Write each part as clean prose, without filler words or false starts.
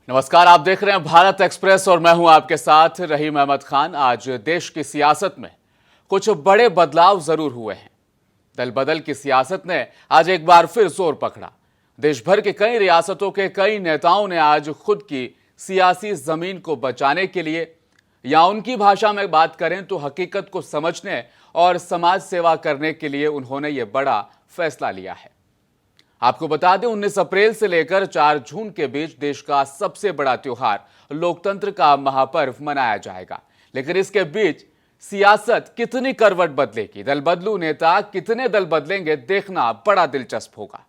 नमस्कार, आप देख रहे हैं भारत एक्सप्रेस और मैं हूं आपके साथ रहीम अहमद खान। आज देश की सियासत में कुछ बड़े बदलाव जरूर हुए हैं। दल बदल की सियासत ने आज एक बार फिर जोर पकड़ा। देश भर के कई रियासतों के कई नेताओं ने आज खुद की सियासी जमीन को बचाने के लिए, या उनकी भाषा में बात करें तो हकीकत को समझने और समाज सेवा करने के लिए उन्होंने ये बड़ा फैसला लिया है। आपको बता दें, 19 अप्रैल से लेकर 4 जून के बीच देश का सबसे बड़ा त्योहार लोकतंत्र का महापर्व मनाया जाएगा। लेकिन इसके बीच सियासत कितनी करवट बदलेगी, दल बदलू नेता कितने दल बदलेंगे, देखना बड़ा दिलचस्प होगा।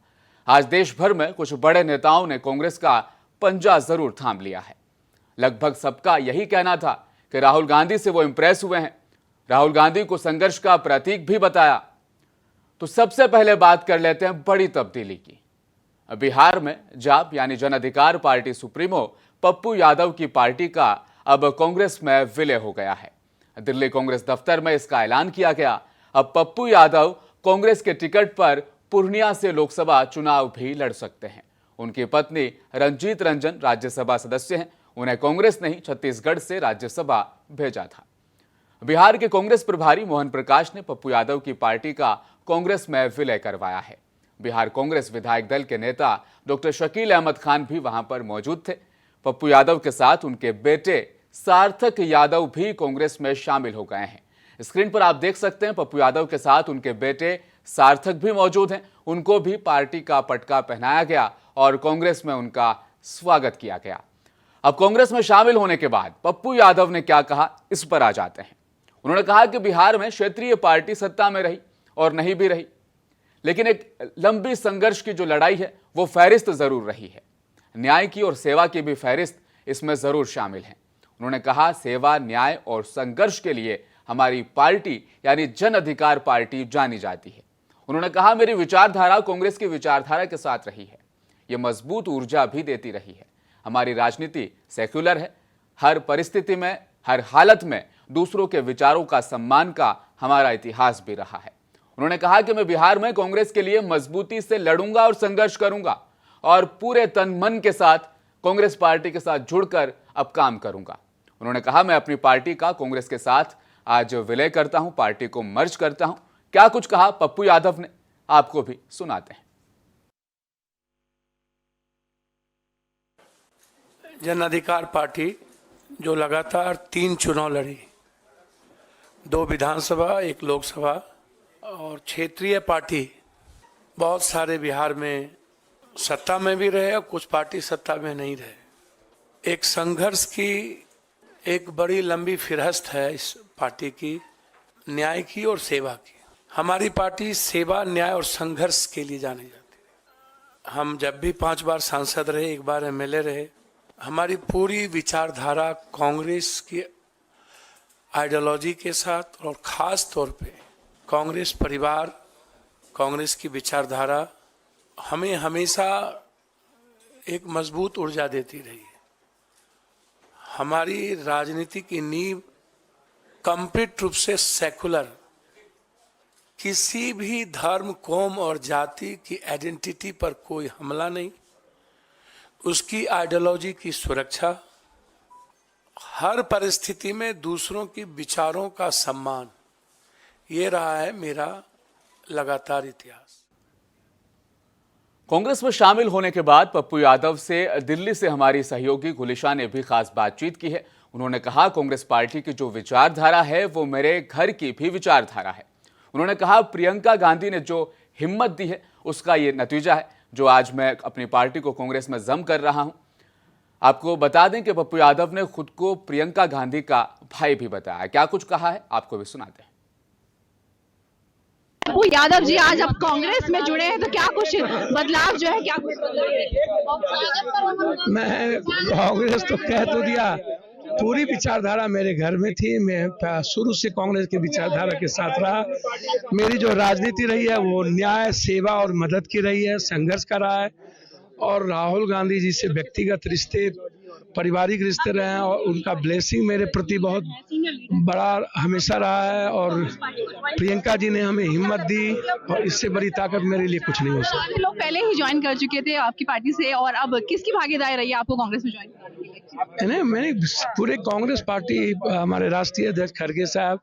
आज देश भर में कुछ बड़े नेताओं ने कांग्रेस का पंजा जरूर थाम लिया है। लगभग सबका यही कहना था कि राहुल गांधी से वो इंप्रेस हुए हैं, राहुल गांधी को संघर्ष का प्रतीक भी बताया। तो सबसे पहले बात कर लेते हैं बड़ी तब्दीली की। बिहार में जाप यानी जन अधिकार पार्टी सुप्रीमो पप्पू यादव की पार्टी का अब कांग्रेस में विलय हो गया है। दिल्ली कांग्रेस दफ्तर में इसका ऐलान किया गया। अब पप्पू यादव कांग्रेस के टिकट पर पूर्णिया से लोकसभा चुनाव भी लड़ सकते हैं। उनकी पत्नी रंजीत रंजन राज्यसभा सदस्य हैं। उन्हें कांग्रेस ने ही छत्तीसगढ़ से राज्यसभा भेजा था। बिहार के कांग्रेस प्रभारी मोहन प्रकाश ने पप्पू यादव की पार्टी का कांग्रेस में विलय करवाया है। बिहार कांग्रेस विधायक दल के नेता डॉक्टर शकील अहमद खान भी वहां पर मौजूद थे। पप्पू यादव के साथ उनके बेटे सार्थक यादव भी कांग्रेस में शामिल हो गए हैं। स्क्रीन पर आप देख सकते हैं, पप्पू यादव के साथ उनके बेटे सार्थक भी मौजूद हैं। उनको भी पार्टी का पटका पहनाया गया और कांग्रेस में उनका स्वागत किया गया। अब कांग्रेस में शामिल होने के बाद पप्पू यादव ने क्या कहा, इस पर आ जाते हैं। उन्होंने कहा कि बिहार में क्षेत्रीय पार्टी सत्ता में रही और नहीं भी रही, लेकिन एक लंबी संघर्ष की जो लड़ाई है वो फहरिस्त जरूर रही है। न्याय की और सेवा की भी फहरिस्त इसमें जरूर शामिल है। उन्होंने कहा, सेवा, न्याय और संघर्ष के लिए हमारी पार्टी यानी जन अधिकार पार्टी जानी जाती है। उन्होंने कहा, मेरी विचारधारा कांग्रेस की विचारधारा के साथ रही है। ये मजबूत ऊर्जा भी देती रही है। हमारी राजनीति सेक्युलर है। हर परिस्थिति में, हर हालत में दूसरों के विचारों का सम्मान का हमारा इतिहास भी रहा है। उन्होंने कहा कि मैं बिहार में कांग्रेस के लिए मजबूती से लड़ूंगा और संघर्ष करूंगा और पूरे तन मन के साथ कांग्रेस पार्टी के साथ जुड़कर अब काम करूंगा। उन्होंने कहा, मैं अपनी पार्टी का कांग्रेस के साथ आज विलय करता हूं, पार्टी को मर्ज करता हूं। क्या कुछ कहा पप्पू यादव ने, आपको भी सुनाते हैं। जन अधिकार पार्टी जो लगातार 3 चुनाव लड़ी, 2 विधानसभा, 1 लोकसभा और क्षेत्रीय पार्टी, बहुत सारे बिहार में सत्ता में भी रहे और कुछ पार्टी सत्ता में नहीं रहे। एक संघर्ष की एक बड़ी लंबी फिरहस्त है इस पार्टी की, न्याय की और सेवा की। हमारी पार्टी सेवा, न्याय और संघर्ष के लिए जानी जाती है। हम जब भी 5 बार सांसद रहे, 1 बार एमएलए रहे। हमारी पूरी विचारधारा कांग्रेस की आइडियोलॉजी के साथ और ख़ास तौर पे कांग्रेस परिवार, कांग्रेस की विचारधारा हमें हमेशा एक मजबूत ऊर्जा देती रही है। हमारी राजनीति की नींव कंप्लीट रूप से सेकुलर, किसी भी धर्म, कौम और जाति की आइडेंटिटी पर कोई हमला नहीं, उसकी आइडियोलॉजी की सुरक्षा, हर परिस्थिति में दूसरों की विचारों का सम्मान, ये रहा है मेरा लगातार इतिहास। कांग्रेस में शामिल होने के बाद पप्पू यादव से दिल्ली से हमारी सहयोगी गुलिशा ने भी खास बातचीत की है। उन्होंने कहा, कांग्रेस पार्टी की जो विचारधारा है वो मेरे घर की भी विचारधारा है। उन्होंने कहा, प्रियंका गांधी ने जो हिम्मत दी है उसका ये नतीजा है जो आज मैं अपनी पार्टी को कांग्रेस में जम कर रहा हूं। आपको बता दें कि पप्पू यादव ने खुद को प्रियंका गांधी का भाई भी बताया। क्या कुछ कहा है, आपको भी सुनाते हैं। पप्पू यादव जी आज अब कांग्रेस में जुड़े हैं, तो क्या कुछ बदलाव जो है, क्या कुछ मैं कांग्रेस तो कह तो दिया, पूरी विचारधारा मेरे घर में थी। मैं शुरू से कांग्रेस की विचारधारा के साथ रहा। मेरी जो राजनीति रही है वो न्याय, सेवा और मदद की रही है, संघर्ष का रहा है। और राहुल गांधी जी से व्यक्तिगत रिश्ते पारिवारिक रिश्ते रहे हैं और उनका ब्लेसिंग मेरे प्रति बहुत बड़ा हमेशा रहा है। और प्रियंका जी ने हमें हिम्मत दी और इससे बड़ी ताकत मेरे लिए कुछ नहीं हो सकती। सारे लोग पहले ही ज्वाइन कर चुके थे आपकी पार्टी से, और अब किसकी भागीदारी रही है आपको कांग्रेस में ज्वाइन कराने के लिए? मैंने पूरे कांग्रेस पार्टी, हमारे राष्ट्रीय अध्यक्ष खड़गे साहब,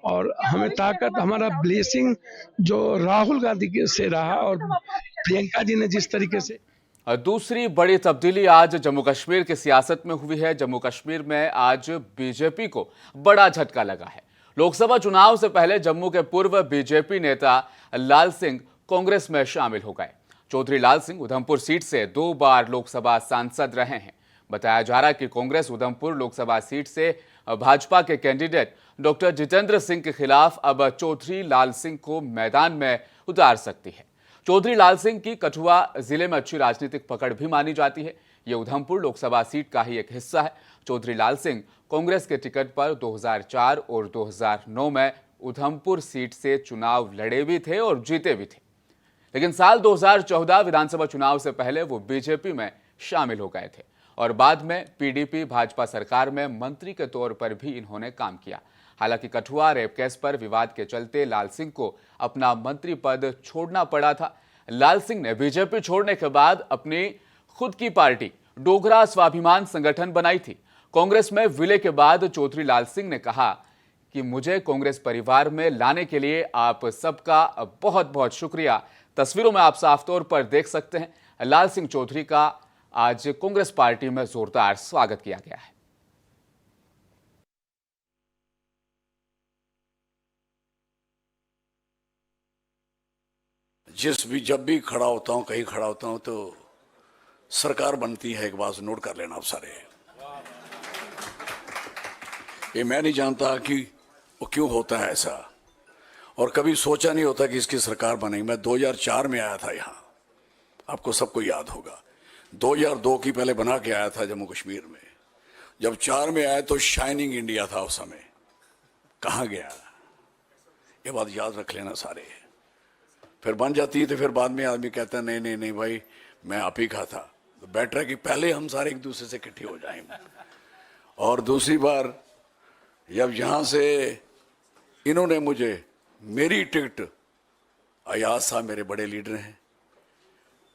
और हमें ताकत, हमारा ब्लेसिंग जो राहुल गांधी से रहा और प्रियंका जी ने जिस तरीके से। और दूसरी बड़ी तब्दीली आज जम्मू कश्मीर की सियासत में हुई है। जम्मू कश्मीर में आज बीजेपी को बड़ा झटका लगा है। लोकसभा चुनाव से पहले जम्मू के पूर्व बीजेपी नेता लाल सिंह कांग्रेस में शामिल हो गए। चौधरी लाल सिंह उधमपुर सीट से 2 बार लोकसभा सांसद रहे हैं। बताया जा रहा है कि कांग्रेस उधमपुर लोकसभा सीट से भाजपा के कैंडिडेट डॉक्टर जितेंद्र सिंह के खिलाफ अब चौधरी लाल सिंह को मैदान में उतार सकती है। चौधरी लाल सिंह की कठुआ जिले में अच्छी राजनीतिक पकड़ भी मानी जाती है। ये उधमपुर लोकसभा सीट का ही एक हिस्सा है। चौधरी लाल सिंह कांग्रेस के टिकट पर 2004 और 2009 में उधमपुर सीट से चुनाव लड़े भी थे और जीते भी थे, लेकिन साल 2014 विधानसभा चुनाव से पहले वो बीजेपी में शामिल हो गए थे और बाद में पीडीपी भाजपा सरकार में मंत्री के तौर पर भी इन्होंने काम किया। हालांकि कठुआ रेप केस पर विवाद के चलते लाल सिंह को अपना मंत्री पद छोड़ना पड़ा था। लाल सिंह ने बीजेपी छोड़ने के बाद अपनी खुद की पार्टी डोगरा स्वाभिमान संगठन बनाई थी। कांग्रेस में विलय के बाद चौधरी लाल सिंह ने कहा कि मुझे कांग्रेस परिवार में लाने के लिए आप सबका बहुत बहुत शुक्रिया। तस्वीरों में आप साफ तौर पर देख सकते हैं लाल सिंह चौधरी का आज कांग्रेस पार्टी में जोरदार स्वागत किया गया है। जब भी खड़ा होता हूं, कहीं खड़ा होता हूं, तो सरकार बनती है, एक बात नोट कर लेना आप सारे। ये मैं नहीं जानता कि वो क्यों होता है ऐसा, और कभी सोचा नहीं होता कि इसकी सरकार बनेगी। मैं 2004 में आया था यहाँ, आपको सबको याद होगा। 2002 की पहले बना के आया था जम्मू कश्मीर में। जब 4 में आया तो शाइनिंग इंडिया था उस समय, कहाँ गया? ये बात याद रख लेना सारे। फिर बन जाती है तो फिर बाद में आदमी कहता है नहीं नहीं नहीं भाई, मैं आप ही का था। तो बेटर है कि पहले हम सारे एक दूसरे से इकट्ठे हो जाएं। और दूसरी बार जब यहाँ से इन्होंने मुझे मेरी टिकट, अयाज साहब मेरे बड़े लीडर हैं,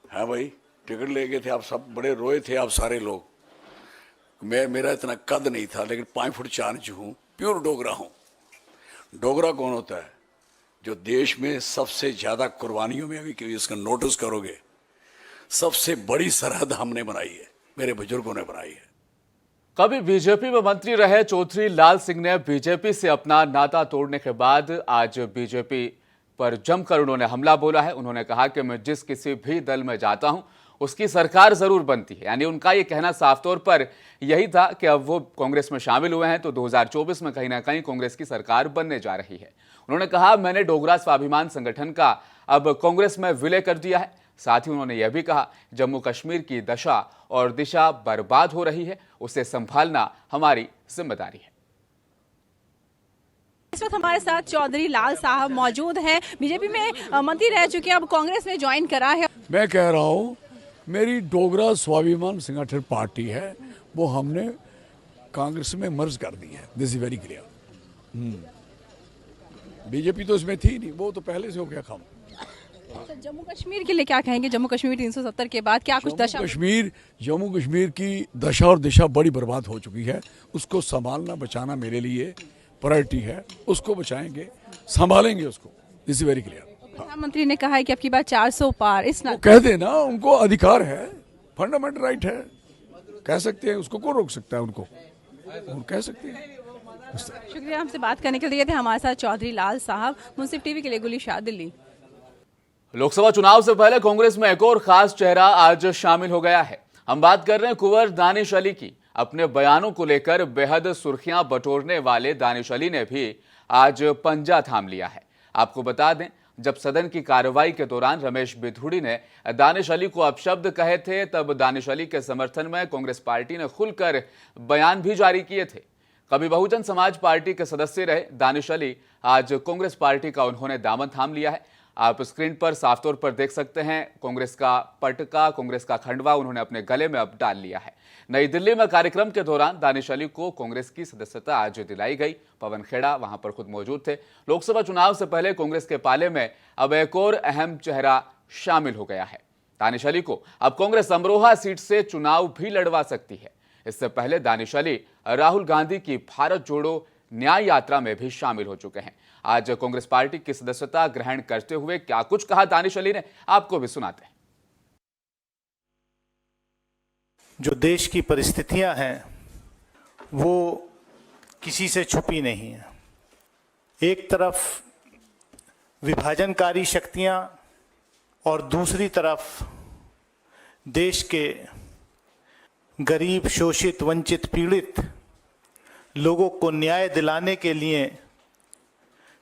हाँ भाई, टिकट ले गए थे, आप सब बड़े रोए थे आप सारे लोग। मेरा इतना कद नहीं था, लेकिन 5 फुट 4 इंच हूँ, प्योर डोगरा हूँ। डोगरा कौन होता है? जो देश में सबसे ज्यादा कुर्बानियों में, अभी क्यों इसका नोटिस करोगे, सबसे बड़ी सरहद हमने बनाई है, मेरे बुजुर्गों ने बनाई है। कभी बीजेपी में मंत्री रहे चौधरी लाल सिंह ने बीजेपी से अपना नाता तोड़ने के बाद आज बीजेपी पर जमकर उन्होंने हमला बोला है। उन्होंने कहा कि मैं जिस किसी भी दल में जाता हूं उसकी सरकार जरूर बनती है। यानी उनका ये कहना साफ तौर पर यही था कि अब वो कांग्रेस में शामिल हुए हैं तो 2024 में कहीं ना कहीं कांग्रेस की सरकार बनने जा रही है। उन्होंने कहा मैंने डोगरा स्वाभिमान संगठन का अब कांग्रेस में विलय कर दिया है। साथ ही उन्होंने यह भी कहा जम्मू कश्मीर की दशा और दिशा बर्बाद हो रही है, उसे संभालना हमारी जिम्मेदारी है। इस वक्त हमारे साथ चौधरी लाल साहब मौजूद हैं। बीजेपी में मंत्री रह चुके हैं, अब कांग्रेस में ज्वाइन करा है। मैं कह रहा हूँ मेरी डोगरा स्वाभिमान संगठन पार्टी है, वो हमने कांग्रेस में मर्ज कर दी है। This is very clear. BJP तो इसमें थी नहीं, वो तो पहले से हो गया काम। अच्छा, जम्मू कश्मीर के लिए क्या कहेंगे? जम्मू कश्मीर 370 के बाद क्या कुछ दशा? जम्मू कश्मीर की दशा और दिशा बड़ी बर्बाद हो चुकी है। उसको संभालना बचाना मेरे लिए प्रायोरिटी है। उसको बचाएंगे, संभालेंगे उसको। This is very clear. प्रधानमंत्री ने कहा है कि अब की बार 400 पार, इस ना कह देना, उनको अधिकार है, फंडामेंटल राइट है, कह सकते हैं। उसको कौन रोक सकता है? उनको कह सकते हैं। शुक्रिया हमसे बात करने के लिए। थे हमारे साथ चौधरी लाल साहब। मुंसिफ टीवी के लिए गुलिशाह, दिल्ली। लोकसभा चुनाव से पहले कांग्रेस में एक और खास चेहरा आज शामिल हो गया है। हम बात कर रहे हैं कुंवर दानिश अली की। अपने बयानों को लेकर बेहद सुर्खियां बटोरने वाले दानिश अली ने भी आज पंजा थाम लिया है। आपको बता दें, जब सदन की कार्रवाई के दौरान रमेश बिधूड़ी ने दानिश अली को अपशब्द कहे थे, तब दानिश अली के समर्थन में कांग्रेस पार्टी ने खुलकर बयान भी जारी किए थे। कभी बहुजन समाज पार्टी के सदस्य रहे दानिश अली, आज कांग्रेस पार्टी का उन्होंने दामन थाम लिया है। आप स्क्रीन पर साफ तौर पर देख सकते हैं कांग्रेस का पटका, कांग्रेस का खंडवा उन्होंने अपने गले में अब डाल लिया है। नई दिल्ली में कार्यक्रम के दौरान दानिश अली को कांग्रेस की सदस्यता आज दिलाई गई। पवन खेड़ा वहां पर खुद मौजूद थे। लोकसभा चुनाव से पहले कांग्रेस के पाले में अब एक और अहम चेहरा शामिल हो गया है। दानिश अली को अब कांग्रेस अमरोहा सीट से चुनाव भी लड़वा सकती है। इससे पहले दानिश अली राहुल गांधी की भारत जोड़ो न्याय यात्रा में भी शामिल हो चुके हैं। आज कांग्रेस पार्टी की सदस्यता ग्रहण करते हुए क्या कुछ कहा दानिश अली ने, आपको भी सुनाते हैं। जो देश की परिस्थितियां हैं वो किसी से छुपी नहीं है। एक तरफ विभाजनकारी शक्तियां और दूसरी तरफ देश के गरीब, शोषित, वंचित, पीड़ित लोगों को न्याय दिलाने के लिए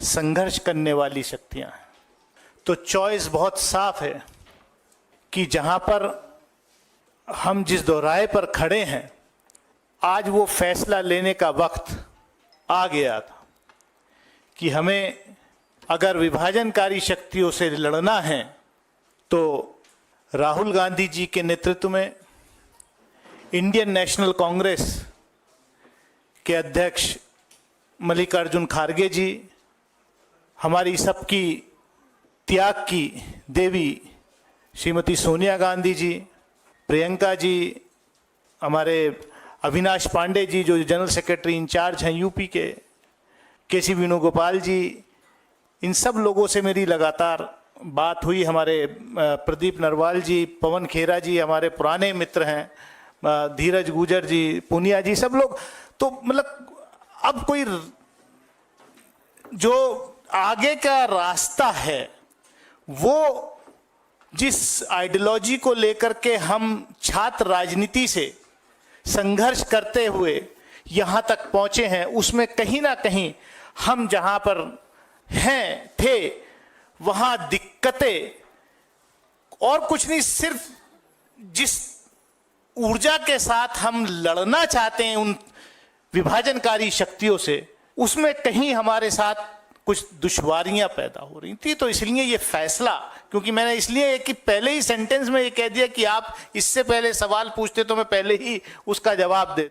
संघर्ष करने वाली शक्तियां हैं। तो चॉइस बहुत साफ है कि जहां पर हम जिस दोराहे पर खड़े हैं, आज वो फैसला लेने का वक्त आ गया था कि हमें अगर विभाजनकारी शक्तियों से लड़ना है तो राहुल गांधी जी के नेतृत्व में इंडियन नेशनल कांग्रेस के अध्यक्ष मल्लिकार्जुन खड़गे जी, हमारी सबकी त्याग की देवी श्रीमती सोनिया गांधी जी, प्रियंका जी, हमारे अविनाश पांडे जी जो जनरल सेक्रेटरी इंचार्ज हैं यूपी के सी वेणुगोपाल जी, इन सब लोगों से मेरी लगातार बात हुई। हमारे प्रदीप नरवाल जी, पवन खेरा जी हमारे पुराने मित्र हैं, धीरज गुजर जी, पूनिया जी, सब लोग। तो मतलब अब कोई जो आगे का रास्ता है वो जिस आइडियोलॉजी को लेकर के हम छात्र राजनीति से संघर्ष करते हुए यहाँ तक पहुँचे हैं, उसमें कहीं ना कहीं हम जहाँ पर हैं थे वहाँ दिक्कतें और कुछ नहीं, सिर्फ जिस ऊर्जा के साथ हम लड़ना चाहते हैं उन विभाजनकारी शक्तियों से, उसमें कहीं हमारे साथ कुछ दुश्वारियां पैदा हो रही थी। तो इसलिए ये फैसला, क्योंकि मैंने इसलिए कि पहले ही सेंटेंस में ये कह दिया कि आप इससे पहले सवाल पूछते तो मैं पहले ही उसका जवाब दे।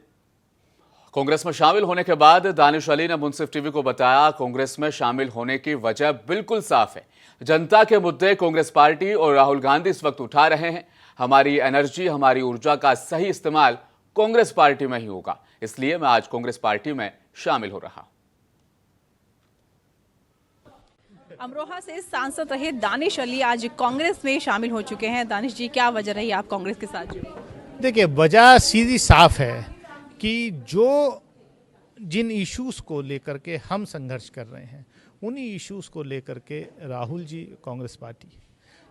कांग्रेस में शामिल होने के बाद दानिश अली ने मुंसिफ टीवी को बताया, कांग्रेस में शामिल होने की वजह बिल्कुल साफ है। जनता के मुद्दे कांग्रेस पार्टी और राहुल गांधी इस वक्त उठा रहे हैं। हमारी एनर्जी, हमारी ऊर्जा का सही इस्तेमाल कांग्रेस पार्टी में ही होगा, इसलिए मैं आज कांग्रेस पार्टी में शामिल हो रहा हूं। अमरोहा से सांसद रहे दानिश अली आज कांग्रेस में शामिल हो चुके हैं। दानिश जी, क्या वजह रही आप कांग्रेस के साथ जुड़े? देखिए, वजह सीधी साफ है कि जिन इश्यूज को लेकर के हम संघर्ष कर रहे हैं, उन्हीं इश्यूज को लेकर के राहुल जी कांग्रेस पार्टी,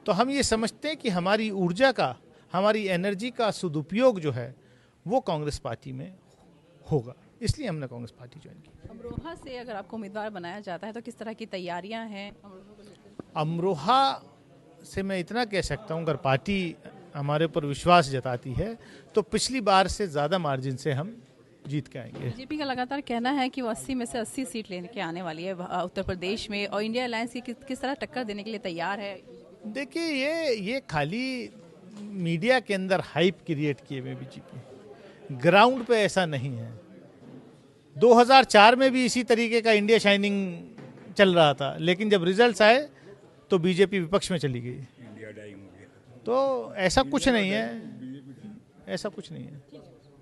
तो हम ये समझते हैं कि हमारी ऊर्जा का, हमारी एनर्जी का सदुपयोग जो है वो कांग्रेस पार्टी में होगा, इसलिए हमने कांग्रेस पार्टी ज्वाइन की। अमरोहा से अगर आपको उम्मीदवार बनाया जाता है तो किस तरह की तैयारियां हैं? अमरोहा से मैं इतना कह सकता हूँ, अगर पार्टी हमारे ऊपर विश्वास जताती है तो पिछली बार से ज़्यादा मार्जिन से हम जीत के आएंगे। बीजेपी का लगातार कहना है कि वो 80 में से 80 सीट लेने के आने वाली है उत्तर प्रदेश में, और इंडिया अलायंस की किस तरह टक्कर देने के लिए तैयार है? देखिए, ये खाली मीडिया के अंदर हाइप क्रिएट किए हुए बीजेपी, ग्राउंड पे ऐसा नहीं है। 2004 में भी इसी तरीके का इंडिया शाइनिंग चल रहा था, लेकिन जब रिजल्ट्स आए तो बीजेपी विपक्ष में चली गई। तो ऐसा कुछ नहीं है, ऐसा कुछ नहीं है।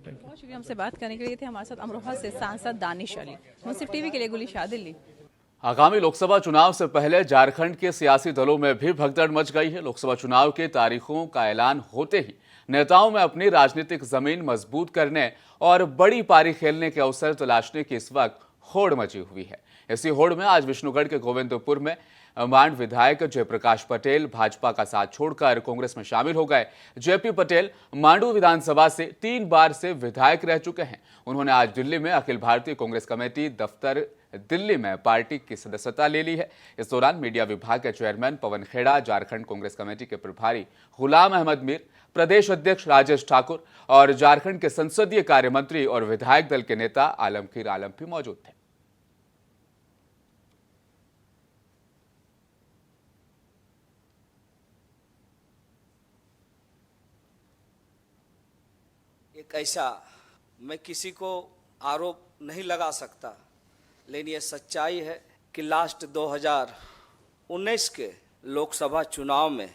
बहुत शुक्रिया हमसे बात करने के लिए। थे हमारे साथ अमरोहा से सांसद दानिश अली। मुंसिफ टीवी के लिए गुलिशा, दिल्ली। आगामी लोकसभा चुनाव से पहले झारखंड के सियासी दलों में भी भगदड़ मच गई है। लोकसभा चुनाव के तारीखों का ऐलान होते ही नेताओं में अपनी राजनीतिक जमीन मजबूत करने और बड़ी पारी खेलने के अवसर तलाशने की इस वक्त होड़ मची हुई है। इसी होड़ में आज विष्णुगढ़ के गोविंदपुर में मांड विधायक जयप्रकाश पटेल भाजपा का साथ छोड़कर कांग्रेस में शामिल हो गए। जेपी पटेल मांडू विधानसभा से 3 बार से विधायक रह चुके हैं। उन्होंने आज दिल्ली में अखिल भारतीय कांग्रेस कमेटी दफ्तर दिल्ली में पार्टी की सदस्यता ले ली है। इस दौरान मीडिया विभाग के चेयरमैन पवन खेड़ा, झारखंड कांग्रेस कमेटी के प्रभारी गुलाम अहमद मीर, प्रदेश अध्यक्ष राजेश ठाकुर और झारखंड के संसदीय कार्य मंत्री और विधायक दल के नेता आलमगीर आलम भी मौजूद थे। एक ऐसा, मैं किसी को आरोप नहीं लगा सकता, लेकिन ये सच्चाई है कि लास्ट 2019 के लोकसभा चुनाव में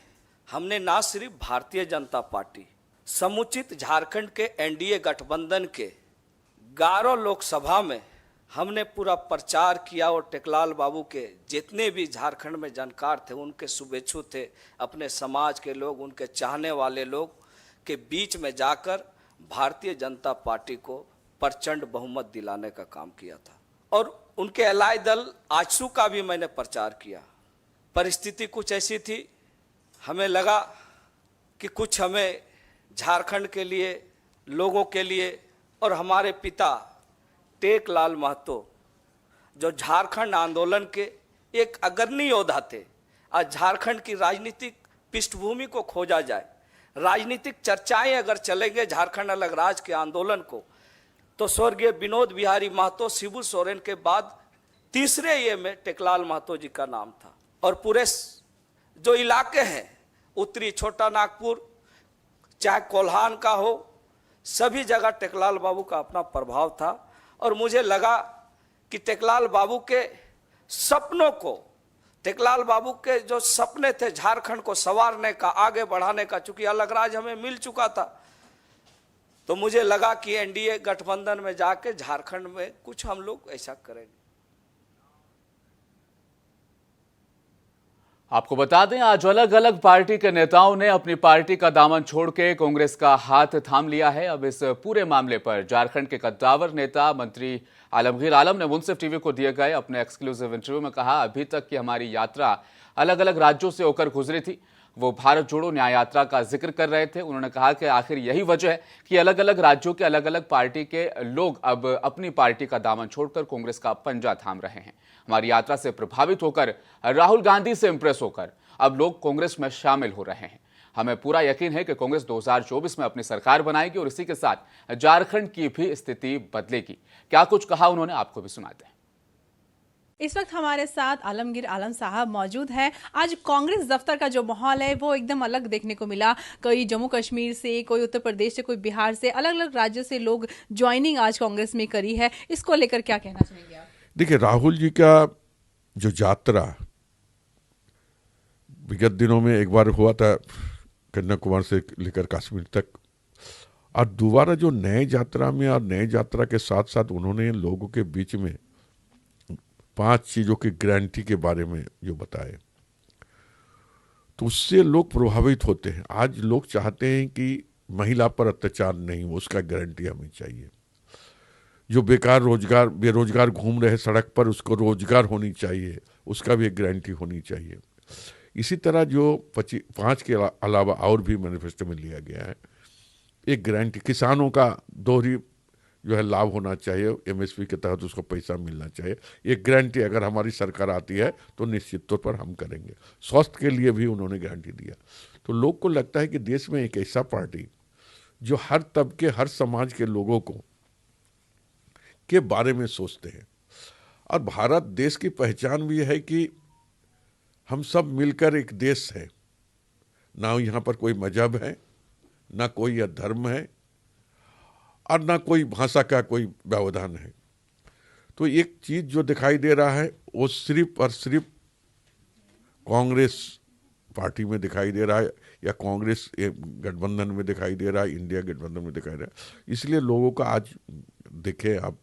हमने ना सिर्फ भारतीय जनता पार्टी, समुचित झारखंड के एनडीए गठबंधन के 11 लोकसभा में हमने पूरा प्रचार किया और टेकलाल बाबू के जितने भी झारखंड में जानकार थे, उनके शुभेच्छु थे, अपने समाज के लोग, उनके चाहने वाले लोग के बीच में जाकर भारतीय जनता पार्टी को प्रचंड बहुमत दिलाने का काम किया था। और उनके अलाय दल आजसू का भी मैंने प्रचार किया। परिस्थिति कुछ ऐसी थी, हमें लगा कि कुछ हमें झारखंड के लिए, लोगों के लिए, और हमारे पिता टेकलाल महतो जो झारखंड आंदोलन के एक अग्रणी योद्धा थे, आज झारखंड की राजनीतिक पृष्ठभूमि को खोजा जाए, राजनीतिक चर्चाएं अगर चलेंगे झारखंड अलग राज्य के आंदोलन को, तो स्वर्गीय विनोद बिहारी महतो, शिबू सोरेन के बाद तीसरे ये में टेकलाल महतो जी का नाम था। और पूरे जो इलाके हैं, उत्तरी छोटा नागपुर, चाहे कोल्हान का हो, सभी जगह टेकलाल बाबू का अपना प्रभाव था। और मुझे लगा कि टेकलाल बाबू के सपनों को, टेकलाल बाबू के जो सपने थे झारखंड को संवारने का, आगे बढ़ाने का, चूंकि अलग राज्य हमें मिल चुका था, तो मुझे लगा कि एनडीए गठबंधन में जाके झारखंड में कुछ हम लोग ऐसा करेंगे। आपको बता दें, आज अलग अलग पार्टी के नेताओं ने अपनी पार्टी का दामन छोड़ के कांग्रेस का हाथ थाम लिया है। अब इस पूरे मामले पर झारखंड के कद्दावर नेता मंत्री आलमगीर आलम ने मुंसिफ टीवी को दिए गए अपने एक्सक्लूसिव इंटरव्यू में कहा, अभी तक की हमारी यात्रा अलग अलग राज्यों से होकर गुजरी थी। वो भारत जोड़ो न्याय यात्रा का जिक्र कर रहे थे। उन्होंने कहा कि आखिर यही वजह है कि अलग अलग राज्यों के अलग अलग पार्टी के लोग अब अपनी पार्टी का दामन छोड़कर कांग्रेस का पंजा थाम रहे हैं। हमारी यात्रा से प्रभावित होकर, राहुल गांधी से इंप्रेस होकर अब लोग कांग्रेस में शामिल हो रहे हैं। हमें पूरा यकीन है कि कांग्रेस 2024 में अपनी सरकार बनाएगी और इसी के साथ झारखंड की भी स्थिति बदलेगी। क्या कुछ कहा उन्होंने, आपको भी सुनाते हैं। इस वक्त हमारे साथ आलमगीर आलम साहब मौजूद हैं। आज कांग्रेस दफ्तर का जो माहौल है वो एकदम अलग देखने को मिला। कोई जम्मू कश्मीर से, कोई उत्तर प्रदेश से, कोई बिहार से, अलग अलग राज्यों से लोग ज्वाइनिंग आज कांग्रेस में करी है। इसको लेकर क्या कहना चाहेंगे आप? देखिए, राहुल जी का जो यात्रा विगत दिनों में एक बार हुआ था कन्याकुमारी से लेकर कश्मीर तक, और दोबारा जो नए यात्रा में और नए यात्रा के साथ साथ उन्होंने लोगों के बीच में 5 चीज़ों की गारंटी के बारे में जो बताए, तो उससे लोग प्रभावित होते हैं। आज लोग चाहते हैं कि महिला पर अत्याचार नहीं हो, उसका गारंटी हमें चाहिए। जो बेरोजगार घूम रहे सड़क पर, उसको रोजगार होनी चाहिए, उसका भी एक गारंटी होनी चाहिए। इसी तरह जो 5 के अलावा और भी मैनिफेस्टो में लिया गया है, एक गारंटी किसानों का दोहरी जो है लाभ होना चाहिए, एमएसपी के तहत उसको पैसा मिलना चाहिए। एक गारंटी अगर हमारी सरकार आती है तो निश्चित तौर पर हम करेंगे। स्वास्थ्य के लिए भी उन्होंने गारंटी दिया। तो लोग को लगता है कि देश में एक ऐसा पार्टी जो हर तबके, हर समाज के लोगों को के बारे में सोचते हैं। और भारत देश की पहचान भी है कि हम सब मिलकर एक देश है, ना यहाँ पर कोई मजहब है, ना कोई धर्म है, और ना कोई भाषा का कोई व्यवधान है। तो एक चीज जो दिखाई दे रहा है वो सिर्फ और सिर्फ कांग्रेस पार्टी में दिखाई दे रहा है, या कांग्रेस गठबंधन में दिखाई दे रहा है, इंडिया गठबंधन में दिखाई दे रहा है। इसलिए लोगों का आज देखे आप,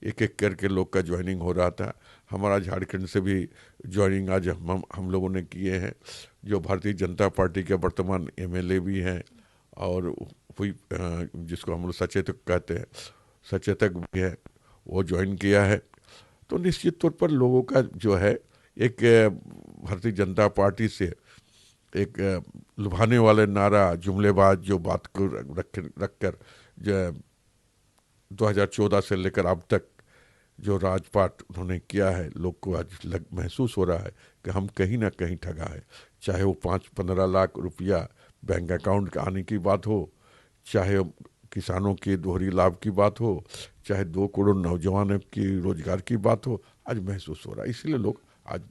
एक एक करके लोग का ज्वाइनिंग हो रहा था। हमारा झारखंड से भी ज्वाइनिंग आज हम लोगों ने किए हैं। जो भारतीय जनता पार्टी के वर्तमान एमएलए भी हैं, और कोई जिसको हम लोग सचेतक कहते हैं, सचेतक भी है, वो ज्वाइन किया है। तो निश्चित तौर पर लोगों का जो है एक भारतीय जनता पार्टी से एक लुभाने वाले नारा, जुमलेबाज जो बात को रखकर जो 2014 से लेकर अब तक जो राजपाट उन्होंने किया है, लोग को आज महसूस हो रहा है कि हम कहीं ना कहीं ठगा है। चाहे वो 5-15 लाख रुपया बैंक अकाउंट का आने की बात हो, चाहे किसानों के दोहरी लाभ की बात हो, चाहे 2 करोड़ नौजवानों की रोजगार की बात हो, आज महसूस हो रहा है। इसलिए लोग आज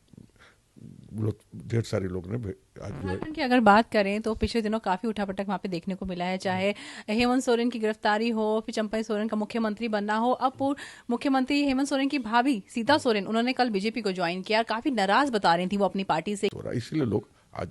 ढेर सारे लोग ने आज जो है झारखंड की अगर बात करें तो पिछले दिनों काफी उठापटक वहां पे देखने को मिला है, चाहे हेमंत सोरेन की गिरफ्तारी हो, फिर चंपई सोरेन का मुख्यमंत्री बनना हो, अब पूर्व मुख्यमंत्री हेमंत सोरेन की भाभी सीता सोरेन उन्होंने कल बीजेपी को ज्वाइन किया, काफी नाराज बता रही थी वो अपनी पार्टी से। हो रहा, इसीलिए लोग आज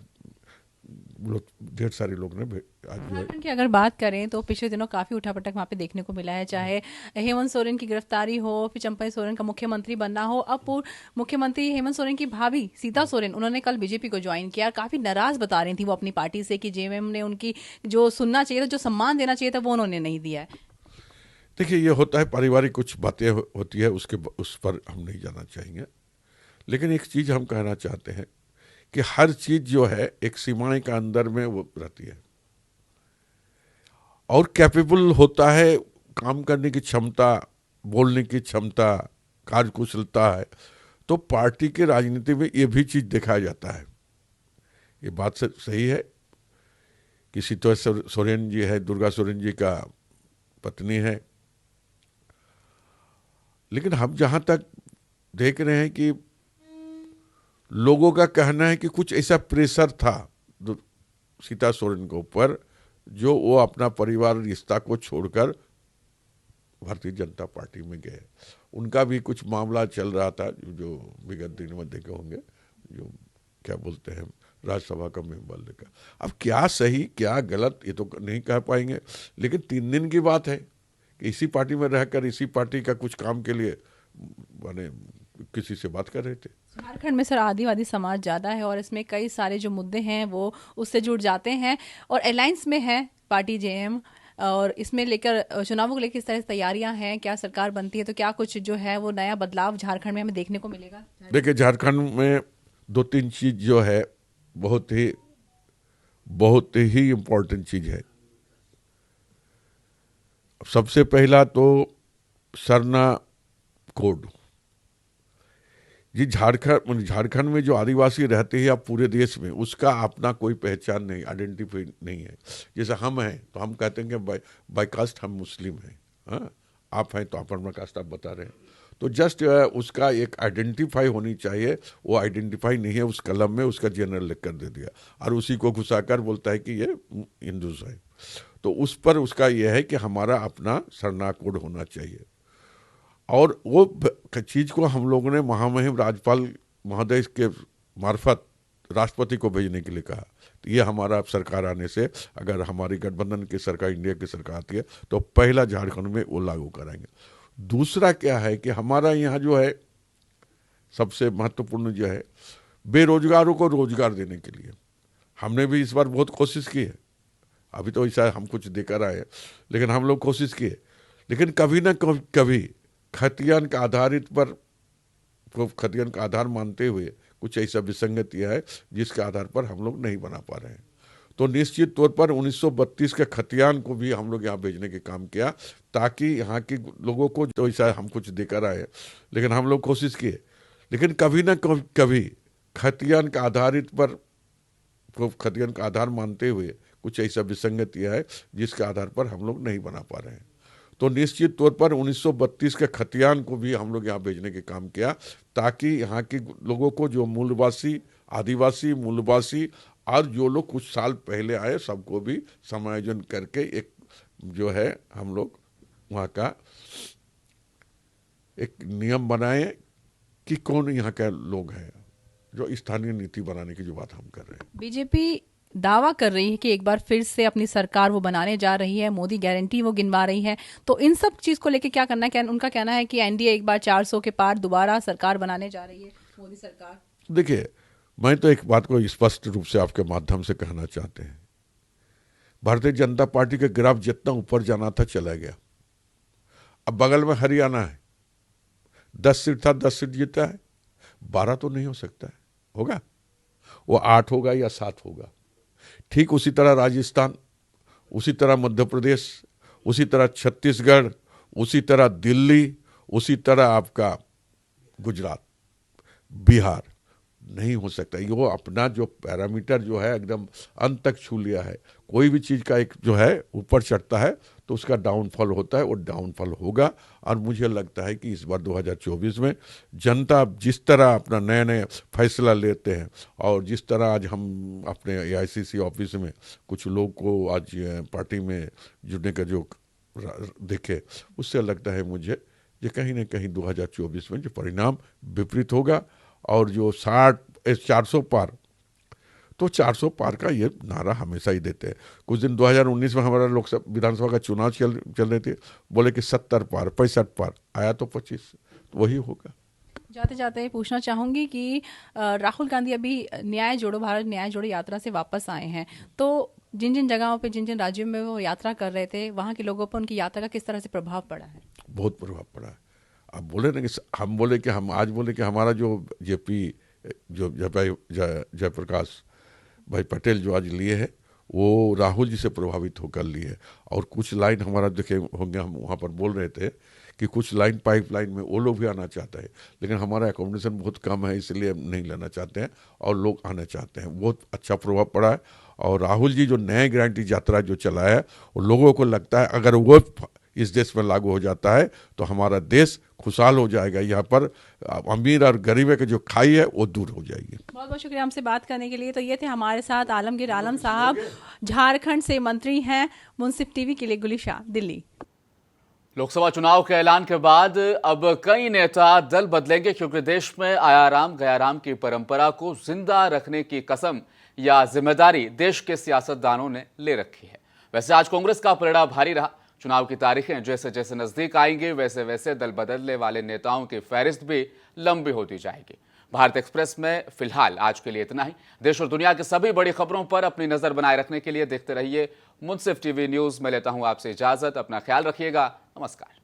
ढेर सारे लोग ने आज जो है झारखंड की अगर बात करें तो पिछले दिनों काफी उठापटक वहां पे देखने को मिला है, चाहे हेमंत सोरेन की गिरफ्तारी हो, फिर चंपई सोरेन का मुख्यमंत्री बनना हो, अब पूर्व मुख्यमंत्री हेमंत सोरेन की भाभी सीता सोरेन उन्होंने कल बीजेपी को ज्वाइन किया, काफी नाराज बता रही थी वो अपनी पार्टी से कि जेएमएम ने उनकी जो सुनना चाहिए था, जो सम्मान देना चाहिए था, वो उन्होंने नहीं दिया है। देखिए, ये होता है, पारिवारिक कुछ बातें होती है, उस पर हम नहीं जाना चाहेंगे। लेकिन एक चीज हम कहना चाहते हैं कि हर चीज जो है एक सीमाएं का अंदर में वो रहती है और कैपेबल होता है, काम करने की क्षमता, बोलने की क्षमता, कार्यकुशलता है, तो पार्टी के राजनीति में ये भी चीज देखा जाता है। ये बात सही है कि सीता सोरेन जी है, दुर्गा सोरेन जी का पत्नी है, लेकिन हम जहां तक देख रहे हैं कि लोगों का कहना है कि कुछ ऐसा प्रेशर था सीता सोरेन के ऊपर जो वो अपना परिवार रिश्ता को छोड़कर भारतीय जनता पार्टी में गए। उनका भी कुछ मामला चल रहा था जो विगत दिन में देखे होंगे, जो क्या बोलते हैं राज्यसभा का मेंबर लेकर। अब क्या सही क्या गलत ये तो नहीं कह पाएंगे, लेकिन 3 दिन की बात है कि इसी पार्टी में रहकर इसी पार्टी का कुछ काम के लिए माने किसी से बात कर रहे थे। झारखंड में सर आदिवासी समाज ज्यादा है और इसमें कई सारे जो मुद्दे हैं वो उससे जुड़ जाते हैं और अलायंस में है पार्टी जेएम, और इसमें लेकर चुनावों को लेकर इस तरह से तैयारियां हैं, क्या सरकार बनती है तो क्या कुछ जो है वो नया बदलाव झारखंड में हमें देखने को मिलेगा? देखिए, झारखंड में 2-3 चीज जो है बहुत ही इम्पोर्टेंट चीज है। सबसे पहला तो सरना कोड जी, झारखंड में जो आदिवासी रहते हैं या पूरे देश में, उसका अपना कोई पहचान नहीं, आइडेंटिफाई नहीं है। जैसे हम हैं तो हम कहते हैं कि बाय कास्ट हम मुस्लिम हैं, हाँ, आप हैं तो आप अपना कास्ट आप बता रहे हैं, तो जस्ट उसका एक आइडेंटिफाई होनी चाहिए, वो आइडेंटिफाई नहीं है, उस कलम में उसका जनरल लिख कर दे दिया और उसी को घुसाकर बोलता है कि ये हिंदूज है। तो उस पर उसका यह है कि हमारा अपना सरना कोड होना चाहिए और वो चीज़ को हम लोगों ने महामहिम राज्यपाल महोदय के मार्फत राष्ट्रपति को भेजने के लिए कहा। तो ये हमारा सरकार आने से, अगर हमारी गठबंधन की सरकार, इंडिया की सरकार आती है तो पहला झारखंड में वो लागू कराएंगे। दूसरा क्या है कि हमारा यहाँ जो है सबसे महत्वपूर्ण जो है, बेरोजगारों को रोजगार देने के लिए हमने भी इस बार बहुत कोशिश की है। अभी तो ऐसा हम कुछ देकर आए, लेकिन हम लोग कोशिश किए, लेकिन कभी ना कभी खतियान का आधारित पर खतियान का आधार मानते हुए कुछ ऐसा विसंगतियां है जिसके आधार पर हम लोग नहीं बना पा रहे हैं। तो निश्चित तौर पर 1932 के खतियान को भी हम लोग यहाँ भेजने के काम किया ताकि यहाँ के लोगों को, तो ऐसा हम कुछ देकर आए, लेकिन हम लोग कोशिश किए, लेकिन कभी ना कभी खतियान का आधारित पर खतियान का आधार मानते हुए कुछ ऐसा विसंगतियां है जिसके आधार पर हम लोग नहीं बना पा रहे हैं। तो निश्चित तौर पर 1932 के खतियान को भी हम लोग यहाँ भेजने के काम किया ताकि यहाँ के लोगों को, जो मूलवासी, आदिवासी, मूलवासी और जो लोग कुछ साल पहले आए, सबको भी समायोजन करके एक जो है हम लोग वहाँ का एक नियम बनाए कि कौन यहाँ के लोग हैं, जो स्थानीय नीति बनाने की जो बात हम कर रहे हैं। बीजेपी दावा कर रही है कि एक बार फिर से अपनी सरकार वो बनाने जा रही है, मोदी गारंटी वो गिनवा रही है, तो इन सब चीज को लेके क्या करना है? क्या उनका कहना है कि एनडीए एक बार 400 के पार दोबारा सरकार बनाने जा रही है, मोदी सरकार? देखिए, मैं तो एक बात को स्पष्ट रूप से आपके माध्यम से कहना चाहते हैं, भारतीय जनता पार्टी का ग्राफ जितना ऊपर जाना था चला गया। अब बगल में हरियाणा है, 10 सीट था, 10 सीट जीता है, 12 तो नहीं हो सकता है, होगा वो 8 होगा या 7 होगा। ठीक उसी तरह राजस्थान, उसी तरह मध्य प्रदेश, उसी तरह छत्तीसगढ़, उसी तरह दिल्ली, उसी तरह आपका गुजरात, बिहार नहीं हो सकता। ये वो अपना जो पैरामीटर जो है एकदम अंत तक छू लिया है। कोई भी चीज़ का एक जो है ऊपर चढ़ता है तो उसका डाउनफॉल होता है, वो डाउनफॉल होगा। और मुझे लगता है कि इस बार 2024 में जनता जिस तरह अपना नए नए फैसला लेते हैं और जिस तरह आज हम अपने AICC ऑफिस में कुछ लोग को आज पार्टी में जुड़ने का जो देखे, उससे लगता है मुझे कि कहीं ना कहीं 2024 में जो परिणाम विपरीत होगा। और जो 400 पार, तो 400 पार का ये नारा हमेशा ही देते हैं। कुछ दिन 2019 में हमारा लोकसभा विधानसभा का चुनाव चल रहे थे, बोले कि 70 पार 65 पार, आया तो 25, तो वही होगा। जाते जाते पूछना चाहूंगी कि राहुल गांधी अभी न्याय जोड़ो भारत न्याय जोड़ो यात्रा से वापस आए हैं, तो जिन जिन जगहों पे जिन जिन राज्यों में वो यात्रा कर रहे थे, वहाँ के लोगों पर उनकी यात्रा का किस तरह से प्रभाव पड़ा है? बहुत प्रभाव पड़ा है। अब बोले ना कि हम बोले कि हम आज बोले कि हमारा जो JP जो जयप्रकाश भाई पटेल जो आज लिए है, वो राहुल जी से प्रभावित होकर लिए है। और कुछ लाइन हमारा देखे होंगे, हम वहाँ पर बोल रहे थे कि कुछ लाइन पाइपलाइन में वो लोग भी आना चाहते हैं, लेकिन हमारा एकोमोडेशन बहुत कम है, इसलिए नहीं लेना चाहते हैं और लोग आना चाहते हैं। बहुत अच्छा प्रभाव पड़ा है। और राहुल जी जो नए गारंटी यात्रा जो चलाया है, वो लोगों को लगता है अगर वो इस देश में लागू हो जाता है तो हमारा देश खुशहाल हो जाएगा। यहाँ पर अमीर और गरीब की जो खाई है वो दूर हो जाएगी। बहुत बहुत शुक्रिया हमसे बात करने के लिए। तो ये थे हमारे साथ आलमगीर आलम साहब, झारखंड से मंत्री हैं। मुंसिफ टीवी के लिए गुलिशा, दिल्ली। लोकसभा चुनाव के ऐलान के बाद अब कई नेता दल बदलेंगे, क्योंकि देश में आयाराम गयाराम की परंपरा को जिंदा रखने की कसम या जिम्मेदारी देश के सियासतदानों ने ले रखी है। वैसे आज कांग्रेस का पलड़ा भारी रहा। चुनाव की तारीखें जैसे जैसे नजदीक आएंगी, वैसे वैसे दल बदलने वाले नेताओं की फहरिस्त भी लंबी होती जाएगी। भारत एक्सप्रेस में फिलहाल आज के लिए इतना ही। देश और दुनिया की सभी बड़ी खबरों पर अपनी नजर बनाए रखने के लिए देखते रहिए मुंसिफ टीवी न्यूज। मैं लेता हूं आपसे इजाजत। अपना ख्याल रखिएगा। नमस्कार।